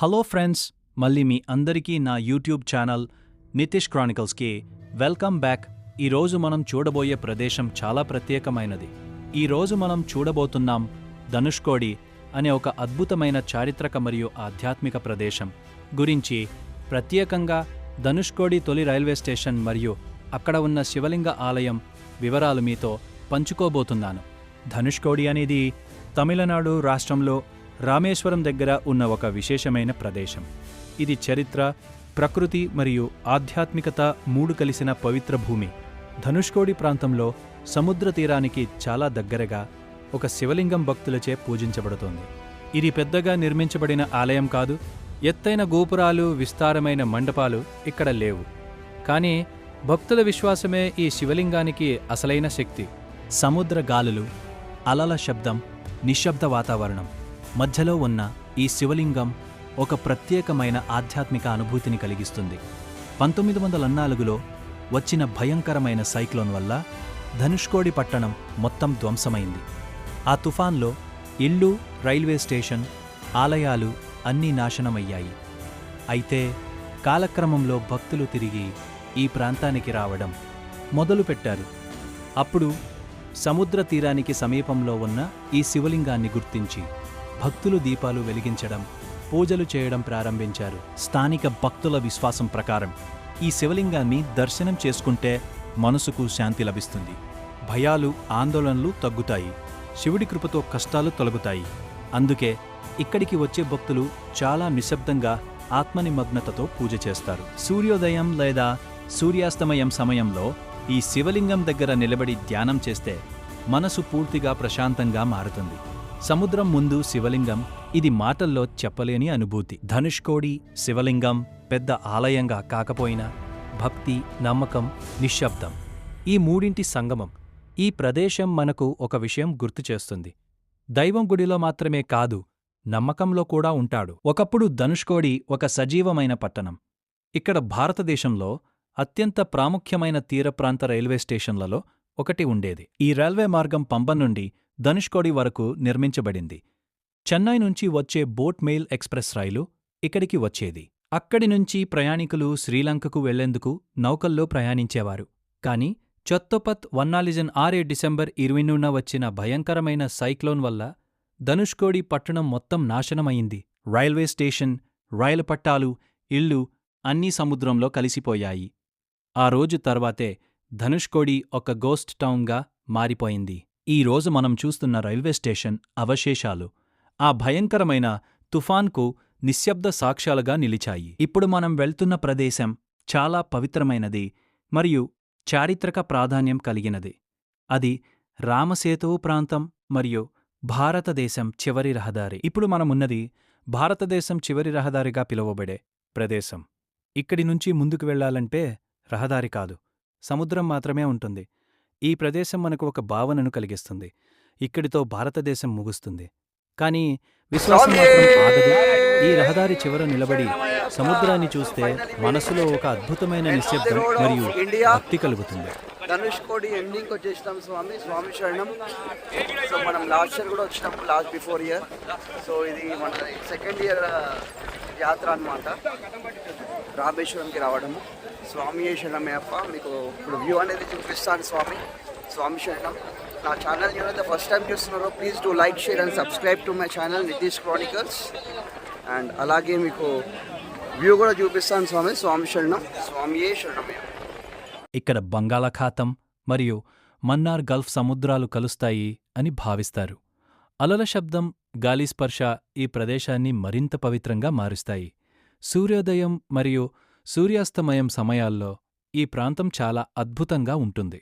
Hello friends, మళ్ళీ మీ అందరికీ నా యూట్యూబ్ ఛానల్ నితీష్ క్రానికల్స్కి వెల్కమ్ బ్యాక్. ఈరోజు మనం చూడబోయే ప్రదేశం చాలా ప్రత్యేకమైనది. ఈరోజు మనం చూడబోతున్నాం ధనుష్కోడి అనే ఒక అద్భుతమైన చారిత్రక మరియు ఆధ్యాత్మిక ప్రదేశం గురించి. ప్రత్యేకంగా ధనుష్కోడి తొలి రైల్వే స్టేషన్ మరియు అక్కడ ఉన్న శివలింగ ఆలయం వివరాలు మీతో పంచుకోబోతున్నాను. ధనుష్కోడి అనేది తమిళనాడు రాష్ట్రంలో రామేశ్వరం దగ్గర ఉన్న ఒక విశేషమైన ప్రదేశం. ఇది చరిత్ర, ప్రకృతి మరియు ఆధ్యాత్మికత మూడు కలిసిన పవిత్ర భూమి. ధనుష్కోడి ప్రాంతంలో సముద్ర తీరానికి చాలా దగ్గరగా ఒక శివలింగం భక్తులచే పూజించబడుతోంది. ఇది పెద్దగా నిర్మించబడిన ఆలయం కాదు. ఎత్తైన గోపురాలు, విస్తారమైన మండపాలు ఇక్కడ లేవు. కానీ భక్తుల విశ్వాసమే ఈ శివలింగానికి అసలైన శక్తి. సముద్ర గాలులు, అలల శబ్దం, నిశ్శబ్ద వాతావరణం మధ్యలో ఉన్న ఈ శివలింగం ఒక ప్రత్యేకమైన ఆధ్యాత్మిక అనుభూతిని కలిగిస్తుంది. 1904లో వచ్చిన భయంకరమైన సైక్లోన్ వల్ల ధనుష్కోడి పట్టణం మొత్తం ధ్వంసమైంది. ఆ తుఫాన్లో ఇళ్ళు, రైల్వే స్టేషన్, ఆలయాలు అన్నీ నాశనమయ్యాయి. అయితే కాలక్రమంలో భక్తులు తిరిగి ఈ ప్రాంతానికి రావడం మొదలుపెట్టారు. అప్పుడు సముద్ర తీరానికి సమీపంలో ఉన్న ఈ శివలింగాన్ని గుర్తించి భక్తులు దీపాలు వెలిగించడం, పూజలు చేయడం ప్రారంభించారు. స్థానిక భక్తుల విశ్వాసం ప్రకారం ఈ శివలింగాన్ని దర్శనం చేసుకుంటే మనసుకు శాంతి లభిస్తుంది, భయాలు, ఆందోళనలు తగ్గుతాయి, శివుడి కృపతో కష్టాలు తొలగుతాయి. అందుకే ఇక్కడికి వచ్చే భక్తులు చాలా నిశ్శబ్దంగా ఆత్మనిమగ్నతతో పూజ చేస్తారు. సూర్యోదయం లేదా సూర్యాస్తమయం సమయంలో ఈ శివలింగం దగ్గర నిలబడి ధ్యానం చేస్తే మనసు పూర్తిగా ప్రశాంతంగా మారుతుంది. సముద్రం ముందు శివలింగం, ఇది మాటల్లో చెప్పలేని అనుభూతి. ధనుష్కోడి శివలింగం పెద్ద ఆలయంగా కాకపోయినా భక్తి, నమ్మకం, నిశ్శబ్దం ఈ మూడింటి సంగమం. ఈ ప్రదేశం మనకు ఒక విషయం గుర్తు చేస్తుంది. దైవం గుడిలో మాత్రమే కాదు, నమ్మకంలో కూడా ఉంటాడు. ఒకప్పుడు ధనుష్కోడి ఒక సజీవమైన పట్టణం. ఇక్కడ భారతదేశంలో అత్యంత ప్రాముఖ్యమైన తీరప్రాంత రైల్వే స్టేషన్లలో ఒకటి ఉండేది. ఈ రైల్వే మార్గం పంబన్ నుండి ధనుష్కోడి వరకు నిర్మించబడింది. చెన్నై నుంచి వచ్చే బోట్ మెయిల్ ఎక్స్ప్రెస్ రైలు ఇక్కడికి వచ్చేది. అక్కడి నుంచి ప్రయాణికులు శ్రీలంకకు వెళ్లేందుకు నౌకల్లో ప్రయాణించేవారు. కాని చొత్తపత్ 14 డిసెంబర్ 20న వచ్చిన భయంకరమైన సైక్లోన్ వల్ల ధనుష్కోడి పట్టణం మొత్తం నాశనమయింది. రైల్వే స్టేషన్, రైలు పట్టాలు, ఇళ్ళు అన్నీ సముద్రంలో కలిసిపోయాయి. ఆ రోజు తర్వాతే ధనుష్కోడి ఒక గోస్ట్ టౌన్గా మారిపోయింది. ఈ రోజు మనం చూస్తున్న రైల్వే స్టేషన్ అవశేషాలు ఆ భయంకరమైన తుఫాన్కు నిశ్శబ్ద సాక్ష్యాలుగా నిలిచాయి. ఇప్పుడు మనం వెళ్తున్న ప్రదేశం చాలా పవిత్రమైనది మరియు చారిత్రక ప్రాధాన్యం కలిగినది. అది రామసేతు ప్రాంతం మరియు భారతదేశం చివరి రహదారి. ఇప్పుడు మనమున్నది భారతదేశం చివరి రహదారిగా పిలువబడే ప్రదేశం. ఇక్కడి నుంచి ముందుకు వెళ్లాలంటే రహదారి కాదు, సముద్రం మాత్రమే ఉంటుంది. ఈ ప్రదేశం మనకు ఒక భావనను కలిగిస్తుంది. ఇక్కడితో భారతదేశం ముగుస్తుంది. కానీ విశ్వాసం మాత్రం ఆగదు. ఈ రహదారి చివర నిలబడి సముద్రాన్ని చూస్తే మనసులో ఒక అద్భుతమైన నిశ్శబ్దం మరియు భక్తి కలుగుతుంది. ధనుష్కోడి ఎండింగ్ వచ్చేసినాం స్వామి శరణం. సో మనం లాస్ట్ ఇయర్ కూడా వచ్చినాము, లాస్ట్ బిఫోర్ ఇయర్. సో ఇది మన సెకండ్ ఇయర్ యాత్ర అనమాట, రామేశ్వరంకి రావడము. స్వామి శరణమే అప్ప. మీకు ఇప్పుడు వ్యూ అనేది చూపిస్తాను. స్వామి శరణం. నా ఛానల్ ఎవరైతే ఫస్ట్ టైం చూస్తున్నారో please do like, share and subscribe to my channel Nitish Chronicles. And అలాగే మీకు వ్యూ కూడా చూపిస్తాను. స్వామి శరణం, స్వామియే శరణమే. ఇక్కడ బంగాళాఖాతం మరియు మన్నార్ గల్ఫ్ సముద్రాలు కలుస్తాయి అని భావిస్తారు. అలల శబ్దం, గాలి స్పర్శ ఈ ప్రదేశాన్ని మరింత పవిత్రంగా మారుస్తాయి. సూర్యోదయం మరియు సూర్యాస్తమయం సమయాల్లో ఈ ప్రాంతం చాలా అద్భుతంగా ఉంటుంది.